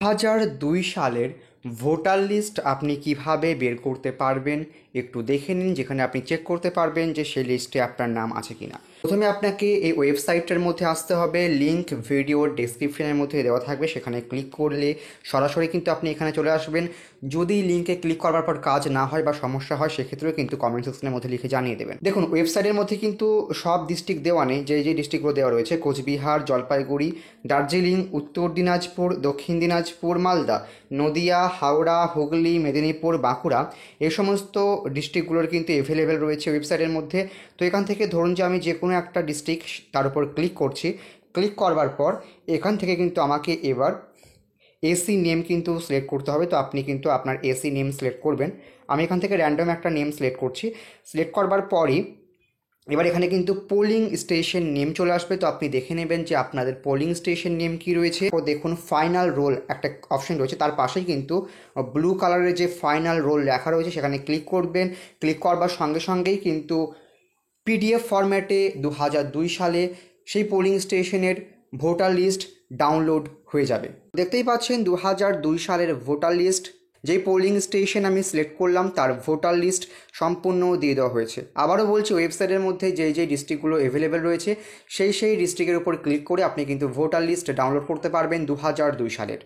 2002 সালের voter list আপনি কিভাবে বের করতে পারবেন একটু দেখে নিন, যেখানে আপনি চেক করতে পারবেন যে সেই লিস্টে আপনার নাম আছে কিনা। প্রথমে আপনাকে এই ওয়েবসাইটটার মধ্যে আসতে হবে, লিঙ্ক ভিডিও ডেসক্রিপশনের মধ্যে দেওয়া থাকবে, সেখানে ক্লিক করলে সরাসরি কিন্তু আপনি এখানে চলে আসবেন। যদি লিঙ্কে ক্লিক করার পর কাজ না হয় বা সমস্যা হয় সেক্ষেত্রেও কিন্তু কমেন্ট সেকশনের মধ্যে লিখে জানিয়ে দেবেন। দেখুন, ওয়েবসাইটের মধ্যে কিন্তু সব ডিস্ট্রিক্ট দেওয়া নেই, যে ডিস্ট্রিক্টগুলো দেওয়া রয়েছে কোচবিহার, জলপাইগুড়ি, দার্জিলিং, উত্তর দিনাজপুর, দক্ষিণ দিনাজপুর, মালদা, নদিয়া, হাওড়া, হুগলি, মেদিনীপুর, বাঁকুড়া, এই সমস্ত ডিস্ট্রিক্টগুলোর কিন্তু অ্যাভেলেবেল রয়েছে ওয়েবসাইটের মধ্যে। তো এখান থেকে ধরুন যে আমি যে কোনো একটা ডিস্ট্রিক্ট তার উপর ক্লিক করছি। ক্লিক করবার পর এখান থেকে কিন্তু আমাকে এবার এসি নেম কিন্তু সিলেক্ট করতে হবে। তো আপনি কিন্তু আপনার এসি নেম সিলেক্ট করবেন। আমি এখান থেকে র্যান্ডম একটা নেম সিলেক্ট করছি। সিলেক্ট করবার পরই এবার এখানে কিন্তু পোলিং স্টেশন নেম চলে আসবে। তো আপনি দেখে নেবেন যে আপনাদের পোলিং স্টেশন নেম কি রয়েছে। তো দেখুন, ফাইনাল রোল একটা অপশন রয়েছে, তার পাশেই কিন্তু ব্লু কালারের যে ফাইনাল রোল লেখা রয়েছে সেখানে ক্লিক করবেন। ক্লিক করবার সঙ্গে সঙ্গেই কিন্তু পিডিএফ ফরম্যাটে 2002 সালে সেই পোলিং স্টেশনের ভোটার লিস্ট ডাউনলোড হয়ে যাবে। দেখতেই পাচ্ছেন 2002 সালের ভোটার লিস্ট, যেই পোলিং স্টেশন আমি সিলেক্ট করলাম তার ভোটার লিস্ট সম্পূর্ণ দিয়ে দেওয়া হয়েছে। আবারও বলছি, ওয়েবসাইটের মধ্যে যেই ডিস্ট্রিক্টগুলো অ্যাভেলেবেল রয়েছে সেই ডিস্ট্রিক্টের উপর ক্লিক করে আপনি কিন্তু ভোটার লিস্ট ডাউনলোড করতে পারবেন 2002 সালের।